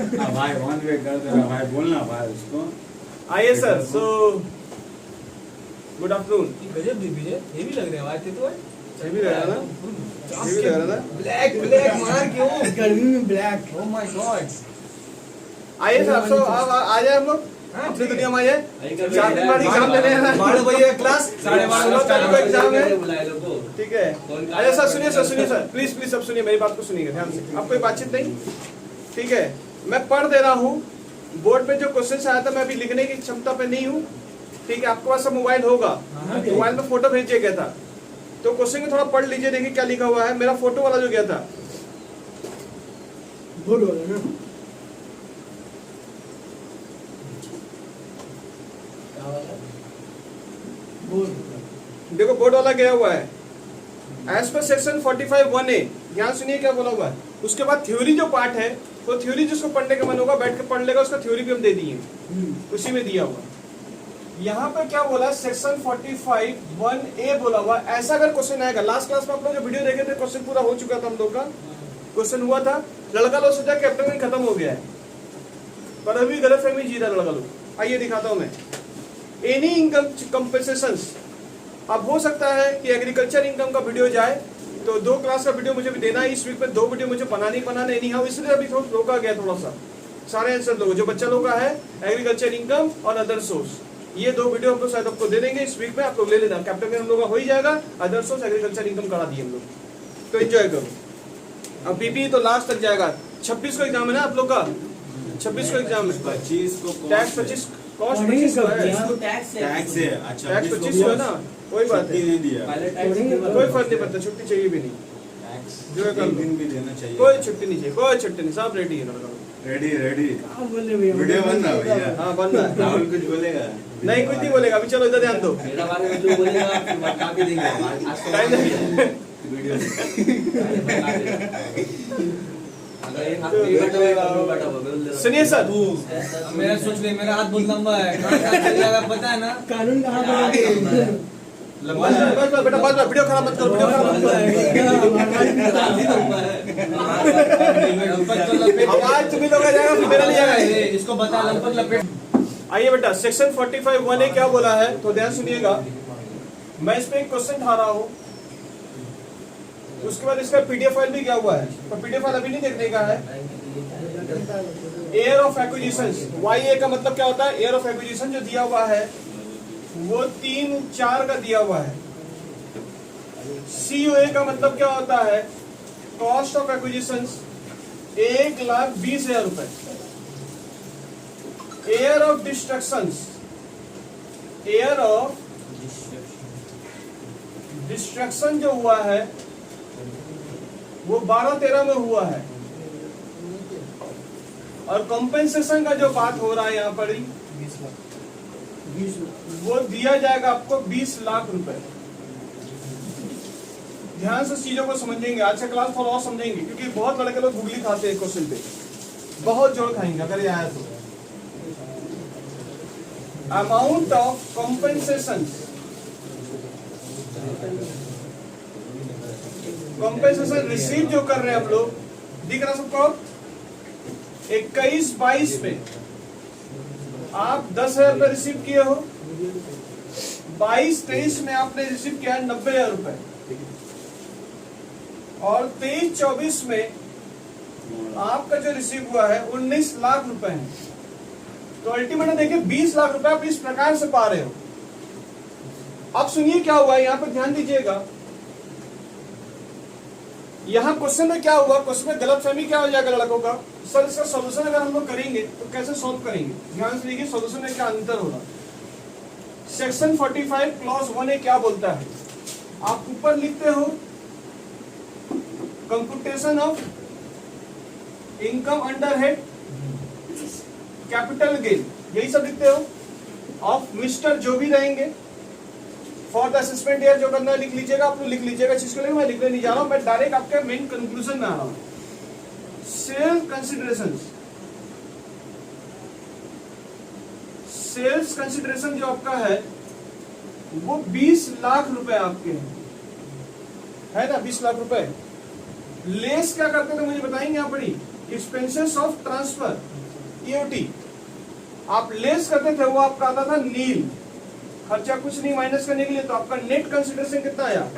भाई one way कर दे रहा भाई, बोलना भाई उसको। आइए सर, सो गुड आफ्टरनून। गजब विजय, ये भी लग रहा है भाई, ते तो ये भी लग रहा ना, ये भी लग रहा ना। ब्लैक ब्लैक मार क्यों? गर्मी में ब्लैक। Oh my God. आइए सर, सो अब आ जाए हम लोग अपनी दुनिया में। आइए 4 दिन बाद एग्जाम देने हैं। 12 बजे क्लास, 12:30 को एग्जाम है, ठीक है। अच्छा सर सुनिए, सर प्लीज प्लीज सब सुनिए, मेरी बात को सुनिएगा ध्यान से। अब कोई बातचीत नहीं, ठीक है। मैं पढ़ दे रहा हूँ, बोर्ड पे जो क्वेश्चन आया था मैं अभी लिखने की क्षमता पे नहीं हूँ, ठीक है। आपके पास सब मोबाइल होगा, मोबाइल में फोटो भेजे गया था, तो क्वेश्चन को थोड़ा पढ़ लीजिए, देखिए क्या लिखा हुआ है। मेरा फोटो वाला जो गया था, बोर्ड वाला ना, देखो बोर्ड वाला गया हुआ है। एज पर सेक्शन 45(1)(a), ध्यान सुनिए क्या बोला हुआ है। उसके बाद थ्योरी जो पार्ट है, वो थ्योरी जिसको पढ़ने का मन होगा बैठ के पढ़ लेगा, उसका थ्योरी भी हम दे दिए, उसी में दिया हुआ। यहाँ पे क्या बोला, सेक्शन 45(1)(a) बोला हुआ। ऐसा अगर क्वेश्चन आएगा, लास्ट क्लास में आप लोग जो वीडियो देखे थे, क्वेश्चन पूरा हो चुका था हम लोग का, क्वेश्चन हुआ था। लड़का लोग सोचा कैप्टन खत्म हो गया है, पर अभी गलतफहमी जी रहा लड़का लोग। आइए दिखाता हूं मैं। एनी इनकम कंपेंसेशंस, अब हो सकता है कि एग्रीकल्चर इनकम का वीडियो जाए, तो 2 क्लास का वीडियो मुझे भी देना है। इस वीक में 2 वीडियो मुझे बनाना नहीं है, इसलिए अभी थोड़ा रोका गया थोड़ा सा। सारे आंसर लोग जो बच्चा लोग का है, एग्रीकल्चर इनकम और अदर सोर्स, ये 2 वीडियो हम लोग शायद आपको दे देंगे इस वीक में। आप लोग ले लेना, कैप्टन में हम लोग का हो ही जाएगा। अदर सोर्स एग्रीकल्चर इनकम करा दिए हम लोग, तो एंजॉय करो। अब बीपी तो लास्ट तक जाएगा। 26 को एग्जाम है ना आप लोग का, 26 को एग्जाम है। 25 को टैक्स 25, कॉस्ट 25 को है, टैक्स है। अच्छा टैक्स 25 को है ना, कोई बात नहीं दिया, कोई फर्क नहीं पड़ता, छुट्टी चाहिए भी नहीं, जो है कर दिन भी देना चाहिए। कोई छुट्टी नहीं चाहिए, कोई छुट्टी नहीं, सब रेडी है लड़का। रेडी वीडियो बन रहा भैया। हाँ बन रहा है। राहुल कुछ बोलेगा नहीं, कुछ नहीं बोलेगा। अभी चलो इधर ध्यान दो। मेरा बारे में जो बोलेगा फिर बता भी देंगे आज तो टाइम नहीं। वीडियो अगर एक हफ्ते बैठा सुनिए सर, मेरा सोच ले, मेरा हाथ बहुत लंबा है, कहाँ चल जाएगा पता है ना। कानून कहाँ पर लंबा है। बस बेटा बस, वीडियो खराब मत करो, वीडियो खराब मत करो। आवाज तुम्हें लोग आ जाएगा, फिर मेरा नहीं जाएगा। इसको बता, लंपट लपेट। आइए बेटा, सेक्शन 45(1)(a) क्या बोला है, तो ध्यान सुनिएगा। मैं इस पे एक क्वेश्चन उठा रहा हूँ, उसके बाद इसका पीडीएफ फाइल भी क्या हुआ है, तो पीडीएफ फाइल अभी नहीं देखने का है। एयर ऑफ एक्विजिशन, YA का मतलब क्या होता है, एयर ऑफ एक्विजिशन जो दिया हुआ है वो 3-4 का दिया हुआ है। COA का मतलब क्या होता है, कॉस्ट ऑफ एक्विजिशन 1,20,000 रुपए। Air of destruction, air of destruction जो हुआ है वो 12-13 में हुआ है। और कॉम्पेंसेशन का जो बात हो रहा है यहाँ पर, 20 लाख, वो दिया जाएगा आपको 20 लाख रुपए। ध्यान से चीजों को समझेंगे, आज का क्लास थोड़ा और समझेंगे, क्योंकि बहुत लड़के लोग गुगली खाते हैं क्वेश्चन पे, बहुत जोड़ खाएंगे अगर ये आया तो। Amount of compensation, compensation receive जो कर रहे हैं हम लोग, दिख रहा सबको। 21-22 में आप 10,000 रुपए रिसीव किए हो, 22-23 में आपने रिसीव किया है 90,000 रुपए, और 23-24 में आपका जो रिसीव हुआ है 19 लाख रुपए है। तो अल्टीमेटली देखिए 20 लाख रुपए आप इस प्रकार से पा रहे हो। अब सुनिए क्या हुआ है, यहाँ पर ध्यान दीजिएगा। यहाँ क्वेश्चन में क्या हुआ, क्वेश्चन में गलतफहमी क्या हो जाएगा लड़कों का, सर इसका सॉल्यूशन अगर हम लोग करेंगे तो कैसे सॉल्व करेंगे। ध्यान से देखिए सॉल्यूशन में क्या अंतर होगा। सेक्शन 45 क्लॉज 1A क्या बोलता है, आप ऊपर लिखते हो computation of income under head capital gain, यही सब लिखते हो। ऑफ मिस्टर जो भी रहेंगे, फॉर द असेसमेंट ईयर जो करना है लिख लीजिएगा, आप लोग लिख लीजिएगा चीज को लेकर, मैं लिखने नहीं जा रहा हूं, मैं डायरेक्ट आपके मेन कंक्लूजन में आ रहा हूं। सेल्स कंसिडरेशन, सेल्स कंसिडरेशन जो आपका है वो 20 लाख रुपए आपके है ना, 20 लाख रुपए। लेस क्या करते थे मुझे बताएंगे आप बड़ी, एक्सपेंसेस ऑफ ट्रांसफर ईओटी आप लेस करते थे, वो आपका आता था नील, खर्चा कुछ नहीं माइनस करने के लिए, तो आपका नेट कंसिडरेशन कितना आया?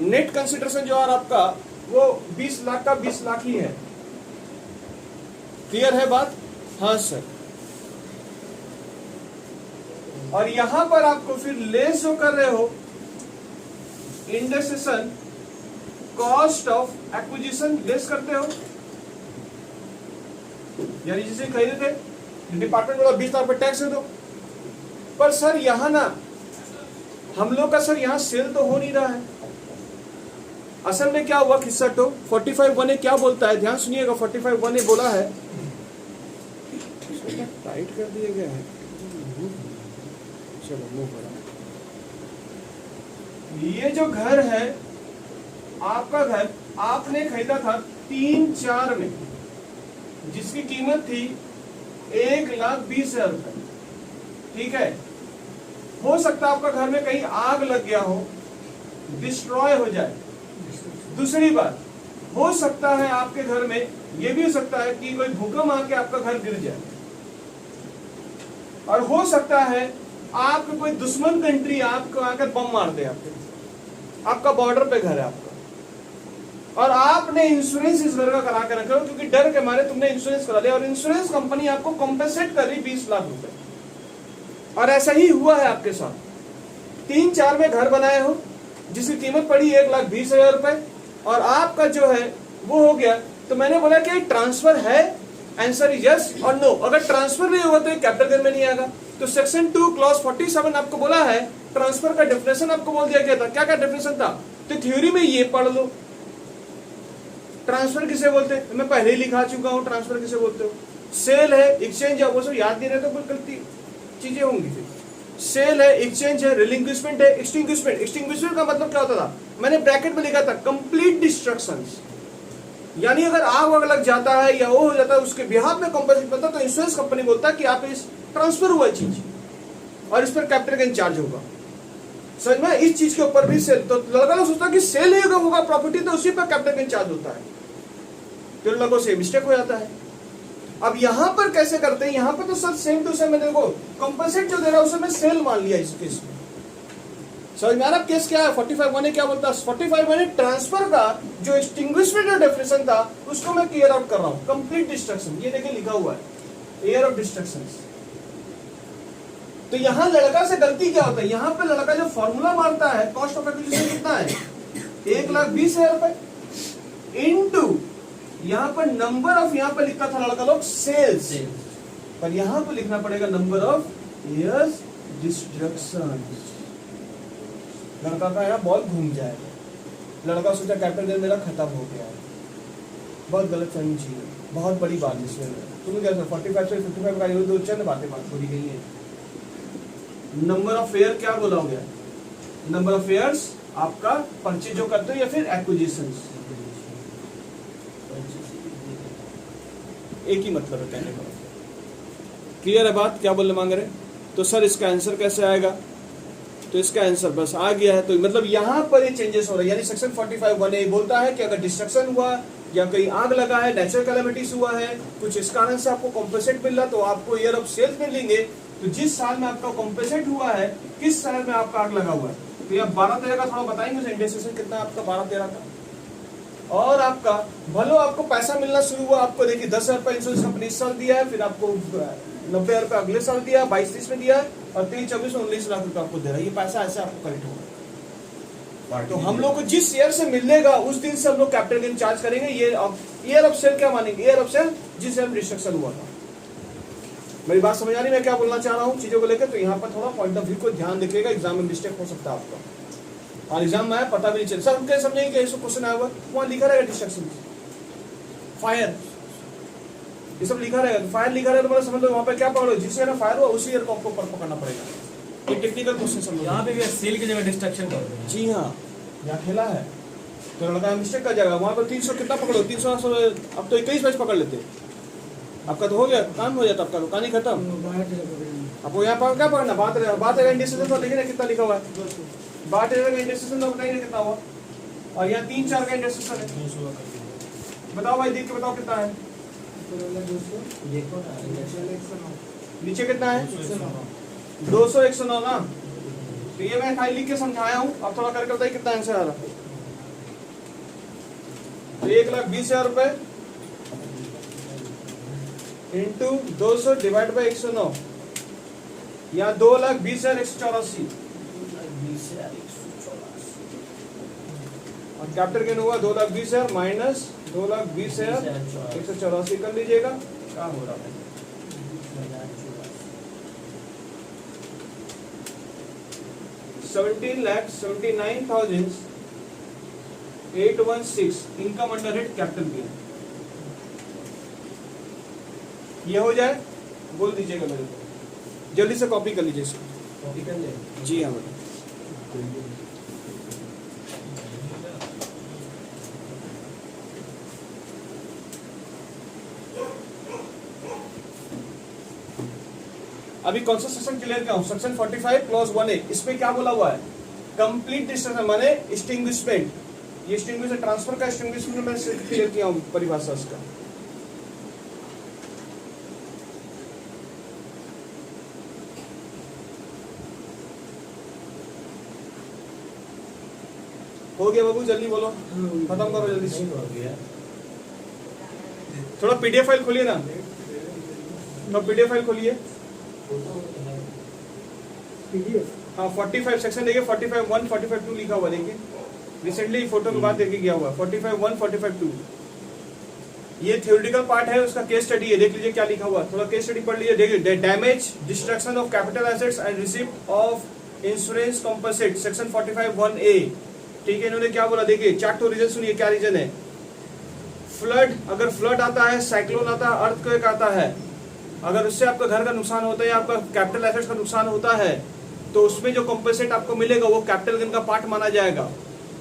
नेट कंसिडरेशन जो है आपका वो 20 लाख का 20 लाख ही है। क्लियर है बात? हाँ सर। और यहां पर आपको फिर लेस जो कर रहे हो indexation cost of acquisition less करते हो, यानी जिसे खरीदे थे डिपार्टमेंट बोला 20 लाख पर टैक्स दे दो। पर सर यहां ना हम लोग का सर यहां सेल तो हो नहीं रहा है। असल में क्या हुआ किस्सा तो 45(1)(a) क्या बोलता है, ध्यान सुनिएगा। 45(1)(a) बोला है, टाइट कर दिया गया है, चलो मूव करो। ये जो घर है आपका, घर आपने खरीदा था 3-4 में, जिसकी कीमत थी 1,20,000 रुपए, ठीक है। हो सकता है आपका घर में कहीं आग लग गया हो, डिस्ट्रॉय हो जाए। दूसरी बात, हो सकता है आपके घर में यह भी हो सकता है कि कोई भूकंप आके आपका घर गिर जाए, और हो सकता है आपका कोई दुश्मन कंट्री आपको आकर बम मार दे। आपका बॉर्डर पे घर है आपका, और आपने इंश्योरेंस इस घर का करा के रखा हो, क्योंकि डर के मारे तुमने इंश्योरेंस करा लिया, और इंश्योरेंस कंपनी आपको कॉम्पेंसेट कर रही 20 लाख रुपए। और ऐसा ही हुआ है आपके साथ। 3-4 में घर बनाए हो जिसकी कीमत पड़ी 1,20,000 रुपए, और आपका जो है वो हो गया। तो मैंने बोला कि ट्रांसफर है, आंसर यस और नो। अगर ट्रांसफर नहीं होगा तो कैपिटल गेन में नहीं आएगा। तो सेक्शन 2 क्लॉज 47 आपको बोला है, ट्रांसफर का डेफिनेशन आपको बोल दिया गया था। क्या क्या डेफिनेशन था? तो थ्योरी में ये पढ़ लो, ट्रांसफर किसे बोलते हैं, मैं पहले ही लिखा चुका हूं। ट्रांसफर किसे बोलते हो? सेल है, एक्सचेंज है, वो सब याद नहीं रहे तो गलती चीजें होंगी। फिर सेल है, एक्सचेंज है, रिलिंक्विशमेंट है, एक्सटिंग्विशमेंट। एक्सटिंग्विशमेंट का मतलब क्या होता था? मैंने ब्रैकेट में लिखा था कंप्लीट डिस्ट्रक्शंस, यानी अगर आग वाग लग जाता है या वो हो जाता है, उसके बिहाफ में कंपनसेट बनता है, तो इंश्योरेंस कंपनी बोलता है कि आप इस ट्रांसफर हुआ चीज और इस पर कैपिटल गेन चार्ज होगा। समझ में? इस चीज के ऊपर भी सेल, तो लड़का लोग सोचता है कि सेल ही होगा प्रॉपर्टी, तो उसी पर कैपिटल गेन चार्ज होता है। तो लोगों से मिस्टेक हो जाता है। अब यहां पर कैसे करते हैं? यहां पर तो सब सेम टू सेम, मैंने देखो कंपनसेट जो दे रहा है उसे मैं सेल मान लिया इस केस में। समझ में आ रहा? केस क्या है? 45(1)(a) क्या बोलता है? 45(1)(a) ट्रांसफर का जो एक्सटिंग्विशमेंट का डेफिनेशन था उसको मैं क्लियर आउट कर रहा हूं। कंप्लीट डिस्ट्रक्शन, ये देखिए लिखा हुआ है, एयर ऑफ डिस्ट्रक्शन। तो यहां लड़का से गलती क्या होता है? यहां पे लड़का जो फॉर्मूला मारता है, कॉस्ट ऑफ एक्विजिशन कितना है? 1,20,000 रुपए इनटू यहां पर नंबर ऑफ, यहां पर लिखा था लड़का लोग सेल्स, पर यहां पर लिखना पड़ेगा नंबर ऑफ इयर्स डिस्ट्रक्शन। लड़का का यहाँ बहुत घूम जाएगा। लड़का सोचा कैपिटल गेन मेरा खत्म हो गया है। बहुत गलत फहमी चीज है, बहुत बड़ी बात है इसमें। तुम्हें क्या 45 से 55 का ये दो चंद बातें बात बोली गई है। नंबर ऑफ फेयर क्या बोला हो गया? नंबर ऑफ फेयर्स आपका परचेज जो करते हो या फिर एक्विजिशन, एक ही मतलब है कहने का। क्लियर है बात? क्या बोलने मांग रहे? तो सर इसका आंसर कैसे आएगा? तो इसका आंसर बस आ गया है। तो मतलब यहां पर ये चेंजेस हो रहे हैं, यानी सेक्शन 45(1)(a) बोलता है कि अगर डिस्ट्रक्शन हुआ या कहीं आग लगा है, नेचुरल कैलेमिटीज हुआ है, कुछ इस कारण से आपको कॉम्पेंसेट मिल रहा, तो आपको ईयर ऑफ सेल्स मिलेंगे। तो जिस साल में आपका कॉम्पेंसेट हुआ है, किस साल में आपका आग लगा हुआ है, तो यहाँ 12-13 का थोड़ा बताएंगे इंडेक्सेशन कितना आपका 12-13 का। और आपका भलो आपको पैसा मिलना शुरू हुआ, आपको देखिए 10,000 रुपए इंश्योरेंस कंपनी इस साल दिया है, फिर आपको 90,000 रुपए अगले साल दिया, 22-23 में दिया है, और 23-24 में 19 लाख रुपए आपको दे रहा है। ये पैसा ऐसे आपको कलेक्ट होगा। तो हम लोग को जिस ईयर से मिलेगा उस दिन से हम लोग कैपिटल गेन चार्ज करेंगे। ये ईयर ऑफ सेल क्या मानेंगे? ईयर ऑफ सेल जिस ईयर में डिस्ट्रक्शन हुआ था। मेरी बात समझ आ रही, मैं क्या बोलना चाह रहा हूँ चीजों को लेकर? तो यहाँ पर थोड़ा पॉइंट ऑफ व्यू को ध्यान रखिएगा, एग्जाम में मिस्टेक हो सकता है आपका। और एग्जाम में आया पता भी नहीं चले, सर हम कैसे समझेंगे कि क्वेश्चन आया हुआ? वहां लिखा रहेगा डिस्ट्रक्शन, फायर, ये सब लिखा रहेगा। फायर लिखा रहेगा तो मतलब समझ लो वहां पे क्या पकड़ो, जिस ईयर में फायर हुआ उसी ईयर को आपको पकड़ना पड़ेगा। ये टेक्निकल क्वेश्चन समझो। यहाँ पे भी सेल की जगह डिस्ट्रक्शन कर रहे हैं। जी हाँ, यहाँ खेला है तो लड़का मिस्टेक कर जाएगा। वहां पर 300 कितना पकड़ो? 300 अब तो 21 बैच पकड़ लेते, आपका तो हो गया, काम हो जाता, आपका कहानी खत्म। आपको यहाँ पर क्या पकड़ना? बात इंडेक्सेशन तो लिखे ना कितना लिखा हुआ है, 12 का इंडेक्सेशन तो बताइए कितना हुआ, और यहाँ 3-4 का इंडेक्सेशन है। बताओ भाई, देख के बताओ कितना है। नीचे कितना है? 200 109 ना। तो ये मैं खाली लिख के समझाया हूँ, अब थोड़ा करके बताइए कितना आंसर आ रहा। तो 1,20,000 रुपए इंटू 200 डिवाइड बाई 109, या 2,20,184। और कैपिटल गेन हुआ 2,20,000 माइनस 2,20,184 कर लीजिएगा। क्या हो रहा है? 17,79,816 income under head capital gain. ये हो जाए, बोल दीजिएगा मेरे को, जल्दी से कॉपी कर लीजिए इसको। कॉपी कर ले। जी हाँ बेटा। अभी कौन सा सेक्शन क्लियर किया हूं? Section 45 clause 1A। इसमें क्या बोला हुआ है? कंप्लीट डिस्ट्रक्शन माने एक्सटिंग्विशमेंट। ये एक्सटिंग्विशमेंट ट्रांसफर का एक्सटिंग्विशमेंट मैं क्लियर किया हूं परिभाषा इसका। हो गया बाबू, जल्दी बोलो, खत्म करो जल्दी से। थोड़ा पीडीएफ फाइल खोलिए ना, तो पीडीएफ फाइल खोलिए। हाँ 45 सेक्शन देखिए, 45(1), 45(2) लिखा हुआ देखिए, रिसेंटली फोटो के बाद देखे गया हुआ 45(1), 45(2). ये थ्योरेटिकल पार्ट है, उसका केस स्टडी है, देख लीजिए क्या लिखा हुआ। थोड़ा केस स्टडी पढ़ लीजिए, देखिए damage destruction of capital assets and receipt of insurance compensate, section 45(1)A। ठीक है, इन्होंने क्या बोला देखिए, 4 तो रीजन सुनिए। क्या रीजन है? फ्लड, अगर फ्लड आता है, साइक्लोन आता है, अर्थक्वेक आता है, अगर उससे आपका घर का नुकसान होता है या आपका कैपिटल एसेट्स का नुकसान होता है, तो उसमें जो कॉम्पेंसेट आपको मिलेगा वो कैपिटल गेन का पार्ट माना जाएगा।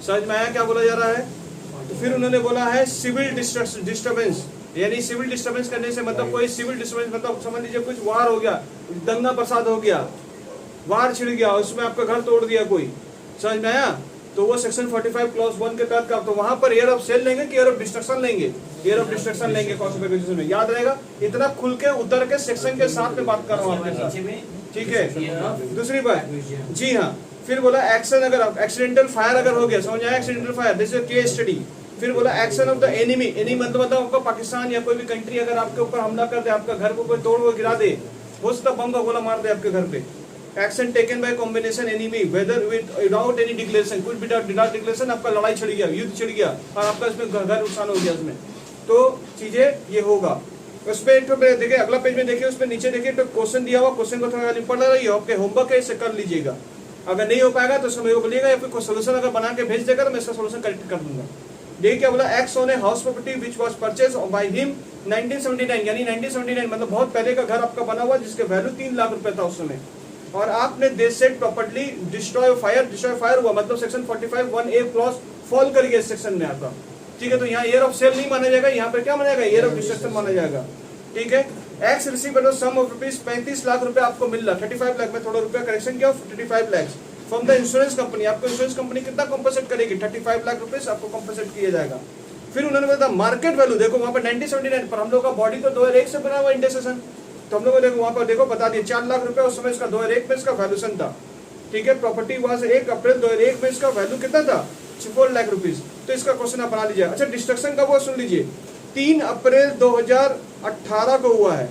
समझ में आया क्या बोला जा रहा है? तो फिर उन्होंने बोला है सिविल डिस्टर्बेंस, यानी सिविल डिस्टर्बेंस करने से मतलब कोई सिविल डिस्टर्बेंस मतलब समझ लीजिए कुछ वार हो गया, दंगा फसाद हो गया, वार छिड़ गया, उसमें आपका घर तोड़ दिया कोई, समझ में आया? तो वो सेक्शन 45 क्लॉज 1 के तहत का, तो वहां पर एयर ऑफ सेल लेंगे कि एयर ऑफ डिस्ट्रक्शन लेंगे? एयर ऑफ डिस्ट्रक्शन लेंगे। क्लासिफिकेशन में याद रहेगा, इतना खुल के उतर के सेक्शन के साथ में बात कर रहा हूँ आपके साथ, ठीक है? दूसरी बात, जी हाँ, फिर बोला एक्शन, अगर एक्सीडेंटल फायर अगर हो गया, समझ आया? Accidental fire, this is case study. फिर बोला action of the enemy, enemy मतलब आपका पाकिस्तान या कोई भी कंट्री अगर आपके ऊपर हमला कर दे, आपका घर को कोई तोड़ वो गिरा दे, हो सकता बम का गोला मार दे आपके घर पे। Action taken by combination enemy whether without any declaration, कुछ विदाउट डिक्लेरेशन आपका लड़ाई छिड़ गया, युद्ध छिड़ गया और आपका इसमें घर नुकसान हो गया इसमें, तो चीजें ये होगा। उसमें तो देखिए अगला पेज में देखिए, उसमें नीचे देखिए तो क्वेश्चन दिया हुआ, क्वेश्चन को थोड़ा पढ़ रहा है, आपके होमवर्क है, इसे कर लीजिएगा। अगर नहीं हो पाएगा तो समय को बोलिएगा, या फिर कोई सोल्यूशन अगर बना के भेज देगा तो मैं इसका सोल्यूशन करेक्ट कर दूंगा। देखिए क्या बोला, x on a house property which was purchase by him 1979, यानी 1979 मतलब बहुत पहले का घर आपका बना हुआ जिसके वैल्यू 3 लाख रुपए था उस समय, और आपने they said property destroy fire हुआ, मतलब सेक्शन 45(1)A क्लॉज फॉल कर गया सेक्शन में आपका, ठीक है? तो यहाँ एयर ऑफ सेल नहीं माना जाएगा, यहाँ पे क्या माना जाएगा? एयर ऑफ डिस्ट्रक्शन माना जाएगा, ठीक है? X receive some of rupees 35 lakh रुपए आपको मिल रहा, 35 लाख में थोड़ा रुपया करेक्शन किया, 35 lakh from the insurance company. आपको इंश्योरेंस कंपनी कितना कॉम्पनसेट करेगी? 35 लाख रुपए आपको कॉम्पनसेट किया जाएगा। फिर उन्होंने बताया मार्केट वैल्यू, देखो वहां पर 1979 पर हम लोग का बॉडी तो 2001 से बना हुआ इंडेक्सेशन, तो हम लोग को देखो वहां पर देखो बता दिए 4 लाख रुपए उस समय इसका 2001 में इसका वैल्यूशन था, ठीक है? प्रॉपर्टी वहां से 1 अप्रैल 2001 में इसका वैल्यू कितना था? 4 लाख रुपीज। तो इसका क्वेश्चन आप बना लीजिए। अच्छा, डिस्ट्रक्शन कब हुआ सुन लीजिए, 3 अप्रैल 2018 को हुआ है,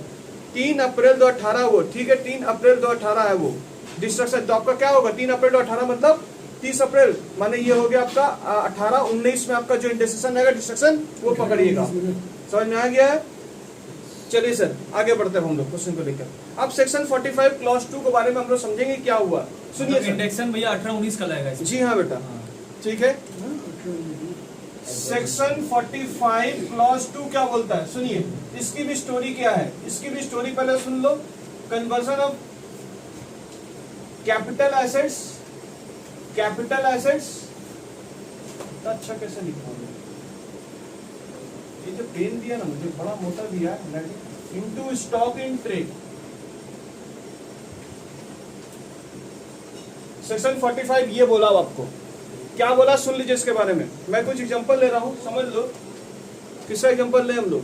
3 अप्रैल 2018 वो, ठीक है? 3 अप्रैल 2018 है वो डिस्ट्रक्शन। तो आपका क्या होगा? 3 अप्रैल 2018 मतलब 30 अप्रैल, माने ये हो गया आपका 18-19 में आपका जो इंडेक्सेशन रहेगा डिस्ट्रक्शन वो पकड़िएगा। समझ में आ गया है? चलिए सर आगे बढ़ते हैं हम लोग क्वेश्चन को लेकर। अब सेक्शन 45 क्लॉज 2 के बारे में हम लोग समझेंगे क्या हुआ। सुनिए इंडेक्शन भैया 18-19 का लगेगा। जी हाँ बेटा, ठीक है? सेक्शन 45 क्लॉज 2 क्या बोलता है सुनिए, इसकी भी स्टोरी क्या है, इसकी भी स्टोरी पहले सुन लो। कन्वर्जन ऑफ कैपिटल एसेट्स, अच्छा कैसे लिखा हूं ये जो पेन दिया ना मुझे बड़ा मोटा दिया है, into stock in trade. Section 45 ये बोला आपको, क्या बोला सुन लीजिए इसके बारे में। मैं कुछ एग्जांपल ले रहा हूं, समझ लो। किसका एग्जांपल ले हम लोग?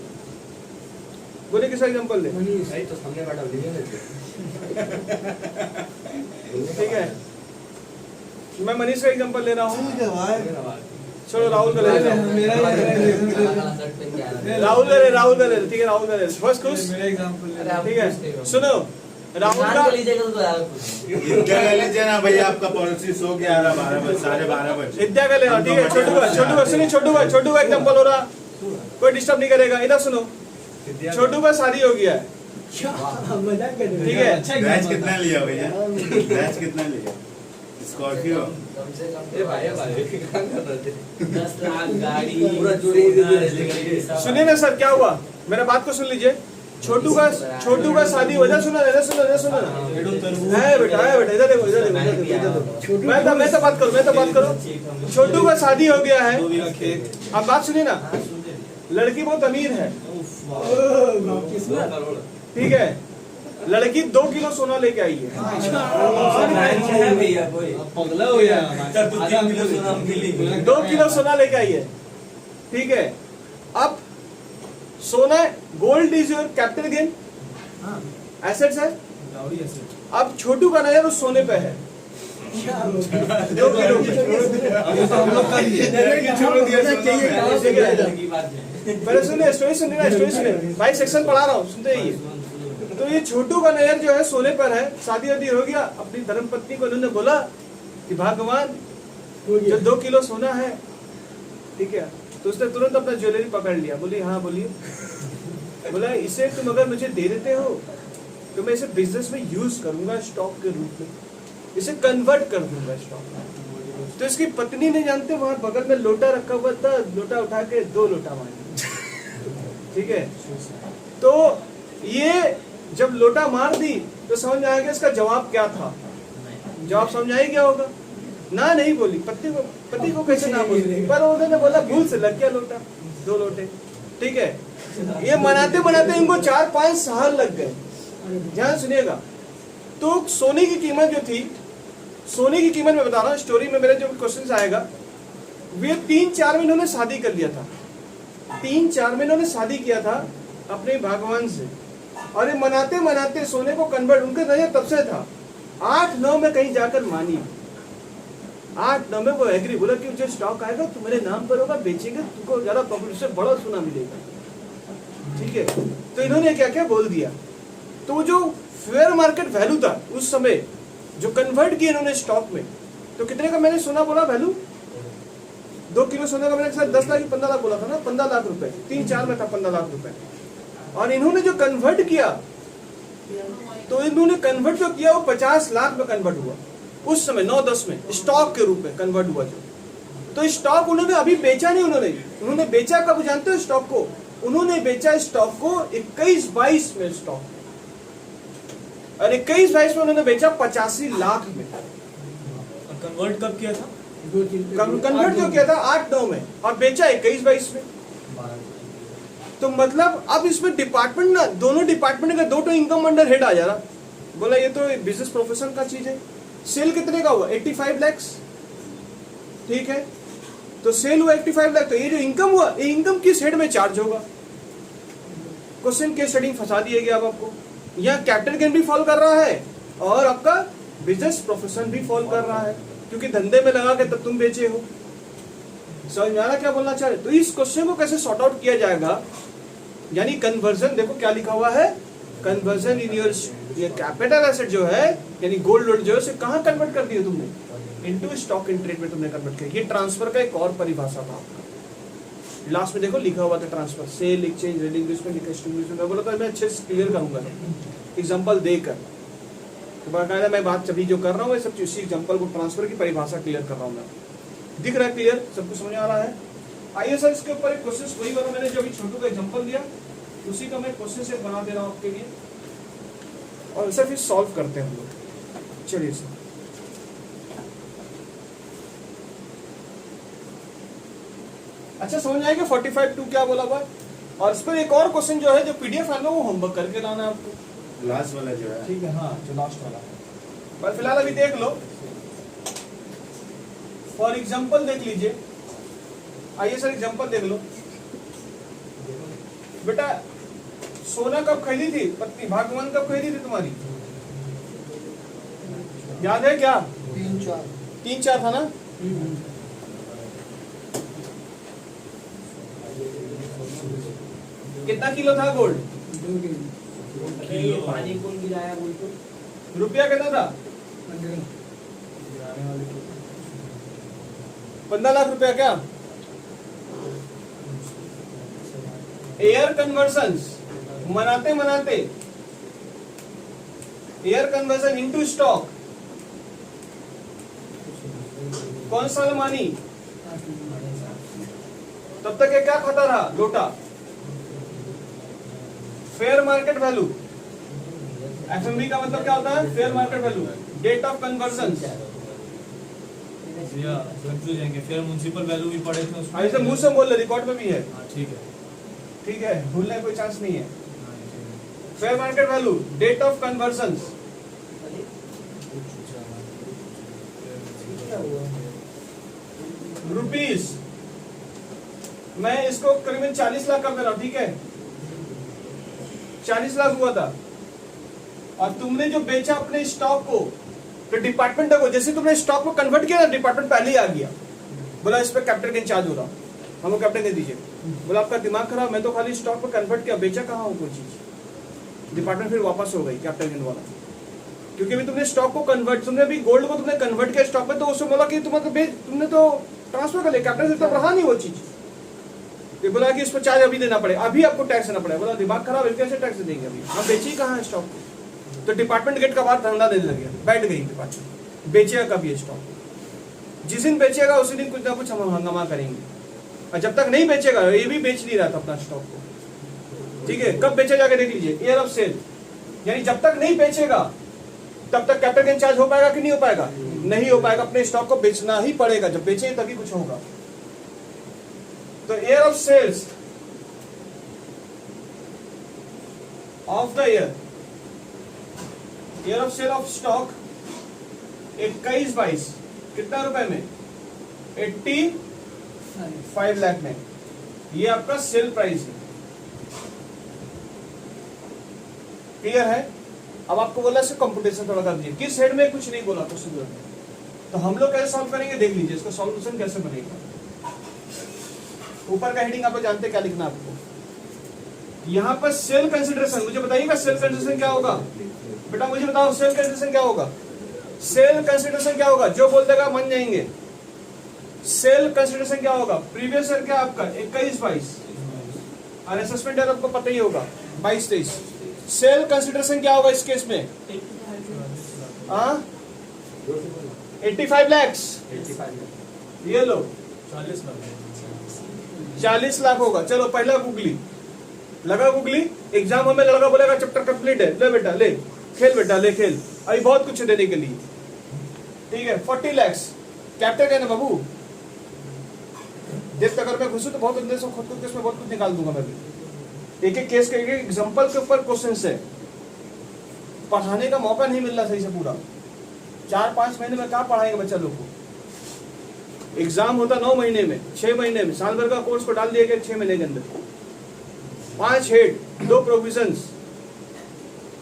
बोले किसका एग्जांपल ले? मनीष तो सामने बैठा ठीक है, मैं मनीष का एग्जांपल ले रहा हूँ। चलो राहुल का ले लेता हूँ। राहुल का ले, ठीक है राहुल का ले। फर्स्ट खुश, मेरा एग्जांपल ठीक है। सुनो राहुल का क्या कर लीजिए ना भैया, आपका पड़ोसी सो के आ रहा 12 बजे 12:30 बजे। विद्या का ले रहा, ठीक है। छोटू का सुनिए, छोटू का एग्जांपल हो रहा, कोई डिस्टर्ब नहीं करेगा। इधर सुनो, छोटू का शादी हो गया है, मजाक कर रहे हो। ठीक है। अच्छा बैच कितना लिया भैया? बैच कितना लिया? स्कॉर्पियो सुनिए ना सर, क्या हुआ, मेरा बात को सुन लीजिए। छोटू का शादी हो जा। सुनो है बेटा, इधर देखो, इधर देखो। मैं तो बात करूं। छोटू का शादी हो गया है। अब बात सुनिए ना, लड़की बहुत अमीर है, ठीक है। लड़की 2 किलो सोना लेके आई है। पगला हो गया 2 किलो सोना लेके आई है, ठीक है। अब सोना, gold is your capital gain, assets है। अब छोटू का नजर उस सोने पे है 2 किलो हम लोग कर लिए। पहले सुनिए, स्टोरी सुनिए भाई, सेक्शन पढ़ा रहा हूँ, सुनते रहिए। तो ये छोटू का नजर जो है सोने पर है, शादी वादी हो गया। अपनी धर्मपत्नी को उन्होंने बोला कि भगवान जो 2 किलो सोना है, ठीक है। तो उसने तुरंत अपना ज्वेलरी पकड़ लिया, बोली हाँ बोलिए। बोला इसे तुम अगर मुझे दे देते हो तो मैं इसे बिजनेस में यूज करूंगा, स्टॉक के रूप में इसे कन्वर्ट कर दूंगा स्टॉक में। तो इसकी पत्नी ने, जानते वहां बगल में लोटा रखा हुआ था, लोटा उठा के 2 लोटा मारे, ठीक है। तो ये जब लोटा मार दी तो समझ में आएगा इसका जवाब क्या था। जवाब समझ आई क्या होगा? ना नहीं बोली, पति को कैसे ना बोली, पर उन्होंने बोला भूल से लग गया लोटा, 2 लोटे, ठीक है। ये मनाते मनाते इनको 4-5 साल लग गए। ध्यान सुनिएगा। तो सोने की कीमत जो थी, सोने की कीमत मैं बता रहा हूँ, स्टोरी में मेरे जो क्वेश्चन आएगा, वे 3-4 में इन्होंने शादी कर लिया था। 3-4 में इन्होंने शादी किया था अपने भगवान से, और ये मनाते मनाते सोने को कन्वर्ट, उनका नजर तब से था। 8-9 में कहीं जाकर मानी, 8-9 में वो एग्री, बोला कि जो स्टॉक आएगा तुम्हारे नाम पर होगा, बेचेंगे, तुमको ज्यादा प्रॉफिट से बड़ा सोना मिलेगा, ठीक है। तो इन्होंने क्या क्या बोल दिया। तो जो फेयर मार्केट वैल्यू था उस समय, जो कन्वर्ट किया इन्होंने स्टॉक में, तो कितने का मैंने सोना बोला वैल्यू? 2 किलो सोने का मैंने 10 लाख 15 लाख बोला था ना, 15 लाख रुपए। 3-4 में था 15 लाख रुपए। और इन्होंने जो कन्वर्ट किया, तो इन्होंने कन्वर्ट जो किया वो 50 लाख में कन्वर्ट हुआ उस समय, 9-10 में स्टॉक के रूप में कन्वर्ट हुआ जो। तो स्टॉक उन्होंने अभी बेचा नहीं, उन्होंने बेचा कब जानते हो स्टॉक को? उन्होंने बेचा स्टॉक को 21-22 में स्टॉक, और 21-22 में उन्होंने बेचा 85 लाख में। कन्वर्ट कब किया था? कन्वर्ट जो किया था 8-9 में, और बेचा 21-22 में। तो मतलब अब इसमें डिपार्टमेंट ना, दोनों डिपार्टमेंट का 2 इनकम अंडर हेड आ जा रहा। बोला ये तो बिजनेस प्रोफेशन का चीज है। सेल कितने का हुआ? 85 लाख, ठीक है। तो सेल हुआ 85 लाख, तो ये जो इनकम हुआ, ये इनकम किस हेड में चार्ज होगा? क्वेश्चन के स्टडी फंसा दिए गया अब आपको। यहाँ कैपिटल गेन भी फॉल कर रहा है और आपका बिजनेस प्रोफेशन भी फॉल कर रहा है, क्योंकि धंधे में लगा के तब तुम बेचे हो। समझ में आ रहा क्या बोलना चाह रहे? तो इस क्वेश्चन को कैसे सॉर्ट आउट किया जाएगा, यानी कन्वर्जन, देखो क्या लिखा हुआ है, conversion in your capital asset जो है, यानी गोल्ड लोड जो है, उसे कहाँ कन्वर्ट कर दिया तुमने? इनटू स्टॉक इन ट्रेड में तुमने कन्वर्ट किया। ये ट्रांसफर का एक और परिभाषा था आपका। लास्ट में देखो लिखा हुआ था ट्रांसफर, सेल, एक्सचेंज, रेडिंग, मैं बोला था मैं अच्छे से क्लियर करूंगा एग्जांपल देकर। तो बाकायदा मैं बात अभी जो कर रहा हूँ सब उसी एग्जांपल को, ट्रांसफर की परिभाषा क्लियर कर रहा हूँ मैं। दिख रहा है क्लियर? सबको समझ आ रहा है? आइए सर, इसके ऊपर एक क्वेश्चन वही वाला मैंने जो अभी छोटू का एग्जांपल दिया, उसी का मैं क्वेश्चन से बना दे रहा हूँ आपके लिए, और इसे फिर सॉल्व करते हैं हम लोग। चलिए सर, अच्छा समझ आएगा 45(2) क्या बोला हुआ। और इस पर एक और क्वेश्चन जो है, जो पीडीएफ है वो होमवर्क करके लाना है आपको, लास्ट वाला जो है, ठीक है। हाँ, जो लास्ट वाला है, पर फिलहाल अभी देख लो। फॉर एग्जाम्पल देख लीजिए, आइए सर एग्जाम्पल देख लो। बेटा सोना कब खरीदी थी पत्नी भाग्यवान कब खरीदी थी तुम्हारी? याद है क्या? 3-4 था ना? कितना किलो था गोल्ड? 2 किलो। पानी कौन गिराया बोलते? रुपया कितना था? 15 लाख रुपया क्या? एयर कन्वर्सन मनाते मनाते एयर कन्वर्सन इनटू स्टॉक कौन सा मानी? तब तक ये क्या खाता रहा? लोटा। फेयर मार्केट वैल्यू, एफएमवी का मतलब क्या होता है? Fair market value, date of conversion. Confuse है फिर म्युनिसिपल वैल्यू भी पढ़े थे उसमें। ऐसे मुंह से बोल रहे, रिकॉर्ड में भी है। ठीक है, ठीक है, भूलने कोई चांस नहीं है। Fair market value, date of conversion, rupees. मैं इसको करीबन 40 लाख कर दे रहा हूं, ठीक है? 40 लाख हुआ था और तुमने जो बेचा अपने स्टॉक को, तो डिपार्टमेंट को जैसे तुमने स्टॉक को कन्वर्ट किया ना, डिपार्टमेंट पहले ही आ गया, बोला इस पे कैपिटल गेन चार्ज हो रहा, हमको कैपिटल गेन दीजिए। बोला आपका दिमाग खराब, मैं तो खाली स्टॉक को कन्वर्ट किया, बेचा कहाँ हूँ कोई चीज। डिपार्टमेंट फिर वापस हो गई कैपिटल गेन वाला, क्योंकि अभी तुमने स्टॉक को कन्वर्ट, तुमने अभी गोल्ड को तुमने कन्वर्ट किया स्टॉक में, तो उसमें बोला कि तुमने तो ट्रांसफर कर लिया, कैपिटल गेन तो रहा नहीं वो चीज। ये बोला कि इस पर चार्ज अभी देना पड़ेगा, अभी आपको टैक्स देना पड़ेगा। बोला दिमाग खराब है, कैसे टैक्स देंगे अभी, हम बेचे ही कहाँ है स्टॉक को। तो डिपार्टमेंट गेट का बात धंधा देने लगे, बैठ गई डिपार्टमेंट, बेचेगा कब ये स्टॉक। जिस दिन बेचेगा उसी दिन कुछ ना कुछ हम हंगामा करेंगे, और जब तक नहीं बेचेगा, ये भी बेच नहीं रहा था अपना स्टॉक को, ठीक है? कब बेचे जाके देख लीजिए, ईयर ऑफ सेल, यानी जब तक नहीं बेचेगा तब तक कैपिटल गेन चार्ज हो पाएगा कि नहीं हो पाएगा? नहीं हो पाएगा। अपने स्टॉक को बेचना ही पड़ेगा, जब बेचे तभी कुछ होगा। तो year of sales of the year of sale of stock 21-22 कितना रुपए में? 85 लाख में। ये आपका सेल प्राइस है, क्लियर है? अब आपको बोला इसका कंप्यूटेशन थोड़ा कर दीजिए, किस हेड में कुछ नहीं बोला क्वेश्चन में, तो हम लोग कैसे सॉल्व करेंगे देख लीजिए, इसका सॉल्यूशन कैसे बनेगा। ऊपर का हेडिंग आप जानते क्या लिखना आपको। यहां पर सेल कंसिडरेशन, मुझे बताइएगा सेल कंसिडरेशन क्या होगा? बेटा मुझे बताओ सेल कंसिडरेशन क्या होगा? सेल कंसिडरेशन क्या होगा? जो बोल देगा मान जाएंगे। सेल कंसिडरेशन क्या होगा? प्रीवियस ईयर क्या आपका 21-22 और असेसमेंट ईयर आपको पता ही होगा 22-23। सेल कंसिडरेशन क्या होगा इस केस में? 85 लाख। ये लो 40 लाख होगा। चलो पहला गूगली लगा, गूगली एग्जाम में लड़का बोलेगा चैप्टर कंप्लीट है, ले बेटा ले खेल, बेटा ले खेल, अभी बहुत कुछ देने के लिए, ठीक है? 40 लाख कैपिटल गेन है बाबू। जब तक अगर मैं घुसूं तो बहुत अंदर से खुद को बहुत कुछ निकाल दूंगा मैं भी। एक एक केस के एक एग्जाम्पल के ऊपर क्वेश्चन है, पढ़ाने का मौका नहीं मिल रहा सही से पूरा। 4-5 महीने में कहाँ पढ़ाएंगे बच्चा लोग को? एग्जाम होता 9 महीने में, 6 महीने में, साल भर का कोर्स को डाल दिया गया 6 महीने के अंदर। 5 हेड, 2 प्रोविजंस,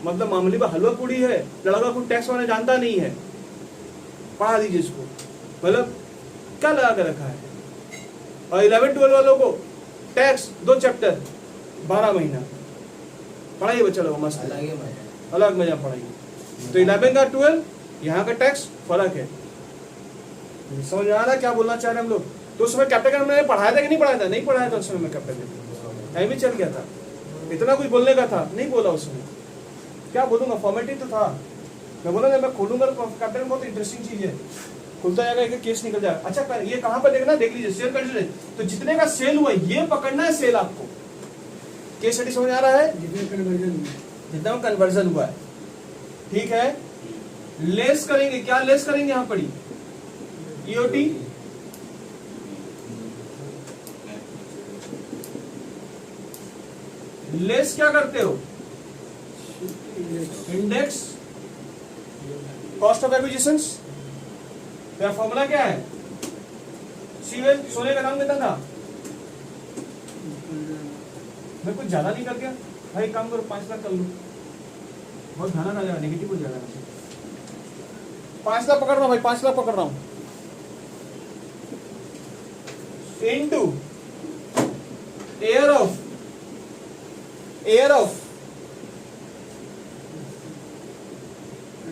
मतलब मामूली में हलवा पूड़ी है, लड़का को टैक्स वाला जानता नहीं है, पढ़ा दीजिए इसको, मतलब क्या लगा कर रखा है। और 11-12 वालों को टैक्स 2 चैप्टर 12 महीना पढ़ाइए बच्चा लोग, मस्त अलग मजा पढ़ाइए। तो 11 का 12 यहाँ का टैक्स फर्क है, समझ आ रहा क्या बोलना चाह रहे हैं हम लोग। तो उसमें कैपिटल हमने पढ़ाया था कि नहीं पढ़ाया था? नहीं पढ़ाया था उसमें, कैपिटल टाइम ही चल गया था, इतना कुछ बोलने का था नहीं बोला उसमें। क्या बोलूंगा, फॉर्मेटिव तो था। मैं बोला मैं खोलूंगा तो कैपिटल बहुत इंटरेस्टिंग चीज है, खुलता जाएगा एक केस निकल जाएगा। अच्छा ये कहाँ पर देखना, देख लीजिए सेल कंसिडरेशन। तो जितने का सेल हुआ ये पकड़ना है सेल आपको। केस स्टडी समझ आ रहा है? जितना कन्वर्जन हुआ है, ठीक है? लेस करेंगे, क्या लेस करेंगे यहाँ पड़ी? ईओटी, लेस क्या करते हो? Index cost of acquisitions. क्या फॉर्मूला क्या है? सीवेल सोने का दाम कितना था? मैं कुछ ज्यादा नहीं कर गया भाई, काम करो 5 लाख कर लो, बहुत घाना ना जाएगा, नेगेटिव हो जाएगा। 5 लाख पकड़ रहा हूँ भाई, 5 लाख पकड़ रहा हूँ, इनटू एयर ऑफ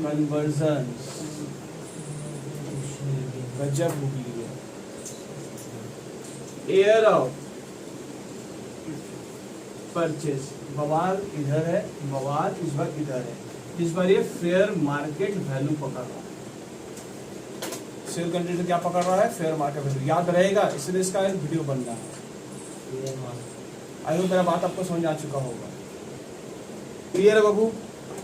कन्वर्जन, गजब होगी ये, एयर ऑफ परचेज, बवाल इधर है, बवाल इस बार इधर है, इस बार ये फेयर मार्केट वैल्यू पकड़ रहा है। सेल कंट्री क्या पकड़ रहा है? Fair market value. याद रहेगा, इसलिए इसका एक वीडियो बन रहा है। आई होप मेरा बात आपको समझ आ चुका होगा। क्लियर है बाबू?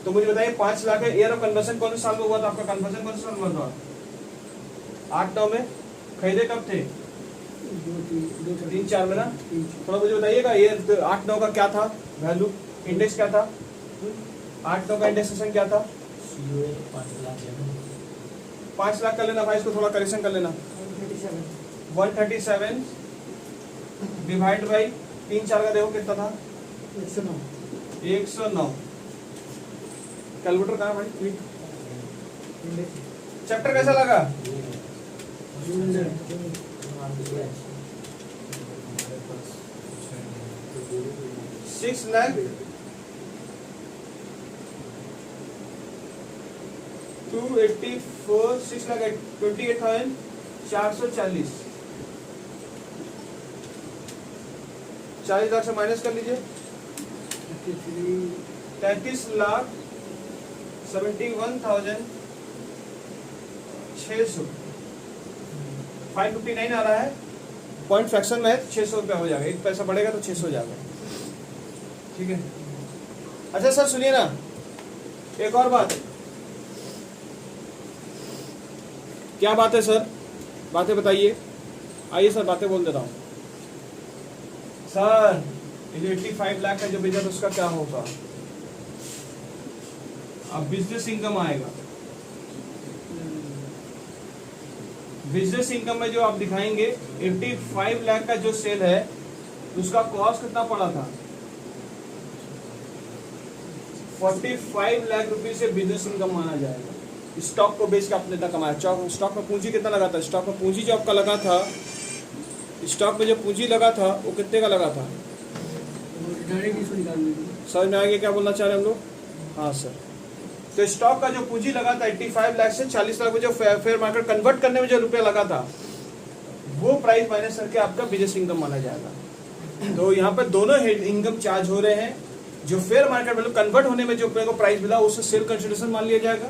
तो मुझे बताइए 5 लाख है, एयर ऑफ कन्वर्जन कौन से साल में हुआ था? आपका कन्वर्जन कौन से साल में हुआ था? 8-9 में। खरीदे कब थे? 3-4 में ना। थोड़ा मुझे बताइएगा ये 8-9 का क्या था वैल्यू, इंडेक्स क्या था? 8-9 का इंडेक्सेशन क्या था? 5 लाख कर लेना भाई, इसको थोड़ा करेक्शन कर लेना। 137 डिवाइड बाई 3-4 का देखो कितना था? 109। कैलकुलेटर कहाँ है भाई? चैप्टर कैसा लगा? 6 लाख 284 6,28,440। 40 लाख से माइनस कर लीजिए, 33,71,600। 559 आ रहा है, पॉइंट फ्रैक्शन में है, 600 रुपया हो जाएगा, 1 पैसा बढ़ेगा तो 600 हो जाएगा। ठीक है। अच्छा सर सुनिए ना, एक और बात। क्या बात है सर? बातें बताइए। आइए सर बातें बोल देता हूँ। सर ये जो 85 लाख का जो बेचा था उसका क्या होगा? अब बिजनेस इनकम आएगा। बिजनेस इनकम में जो आप दिखाएंगे 85 लाख का जो सेल है उसका कॉस्ट कितना पड़ा था? 45 लाख रुपए से बिजनेस इनकम माना जाएगा। स्टॉक को बेच के आपने इतना कमाया। स्टॉक में पूंजी कितना लगा था? स्टॉक में पूंजी जो आपका लगा था, स्टॉक में जो पूंजी लगा था वो कितने का लगा था? समझ में आएगा क्या बोलना चाह रहे हैं हम लोग? हाँ सर। तो स्टॉक का जो पूंजी लगा था 85 लाख से 40 लाख में जो फेयर मार्केट कन्वर्ट करने में जो रुपया लगा था वो प्राइस माइनस करके आपका बिजनेस इनकम माना जाएगा। तो यहाँ पर दोनों इनकम चार्ज हो रहे हैं। जो फेयर मार्केट वैल्यू कन्वर्ट होने में जो अपने को प्राइस मिला उससे सेल कंसिडरेशन मान लिया जाएगा,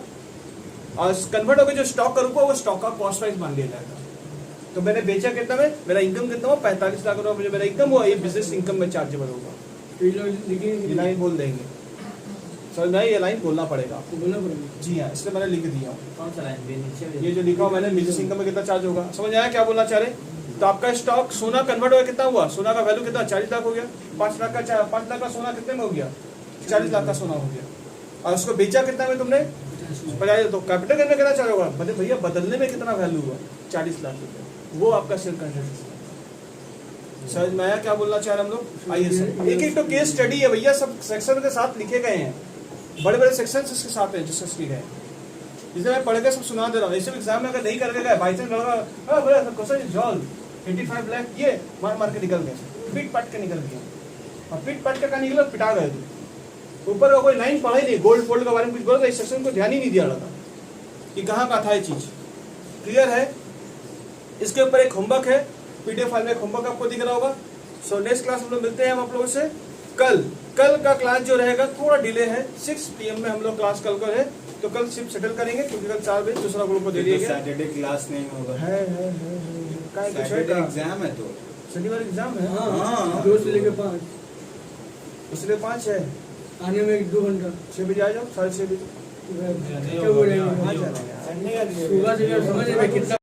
और कन्वर्ट होकर जो स्टॉक का रुपया वो स्टॉक का कॉस्ट प्राइस मान लिया जाएगा। तो मैंने बेचा कितना में, मेरा इनकम कितना हुआ? 45 लाख रुपया मुझे मेरा इनकम हुआ, ये बिजनेस इनकम में चार्जेबल होगा। ये लाइन बोल देंगे, समझ में? ये लाइन बोलना पड़ेगा आपको। बोलना पड़ेगा। जी हाँ, इसलिए मैंने लिख दिया हूँ। कौन सा लाइन? ये जो लिखा हुआ मैंने, बिजनेस इनकम में कितना चार्ज होगा। समझ आया क्या बोलना चाह रहे? तो आपका स्टॉक सोना कन्वर्ट हुआ कितना हुआ? सोना का वैल्यू कितना? 40 लाख हो गया। 5 लाख का सोना कितने में हो गया? 40 लाख का सोना हो गया। और उसको बेचा कितना में तुमने? 50। तो कैपिटल गेन में कितना चार्ज होगा? भैया बदलने में कितना वैल्यू हुआ? 40 लाख रुपए। वो आपका सेल कंसिडरेशन। समझ में आया क्या बोलना चाह रहे हम लोग? आइए सर, एक एक तो केस स्टडी है भैया, सब सेक्शन के साथ लिखे गए हैं, बड़े बड़े सेक्शन इसके साथ हैं डिस्कस किए गए। जिसे मैं पढ़ के सब सुना दे रहा हूँ। ऐसे एग्जाम में अगर नहीं करके गए बाई चांस लगा क्वेश्चन जॉल्व 85 लाख ये मार के निकल गए, पीट पट के निकल गए। और पीट पट के निकला पिटा गए। तो ऊपर का कोई लाइन पढ़ा ही नहीं, गोल्ड फोल्ड के बारे में कुछ बोला, इस सेक्शन को ध्यान ही नहीं दिया रहा कि कहाँ का था ये चीज। क्लियर है? इसके ऊपर एक होमवर्क है, पीडीएफ फाइल में एक होमवर्क आपको दिख रहा होगा। सो नेक्स्ट क्लास हम लोग मिलते हैं हम आप लोगों से कल का क्लास जो रहेगा थोड़ा डिले है, 6 PM में हम लोग क्लास कल का है। तो कल शिफ्ट सेटल करेंगे क्योंकि कल 4 बजे दूसरा ग्रुप को दे दिया गया। सैटरडे क्लास नहीं होगा। सैटरडे एग्जाम है तो शनिवार एग्जाम है। हाँ। 2 से लेकर 5, इसलिए 5 है। आने में 1-2 घंटा। 6 बजे आ जाओ, 6:30 बजे क्या बोलेंगे? आ जाना यार। सुबह से समझ में कितना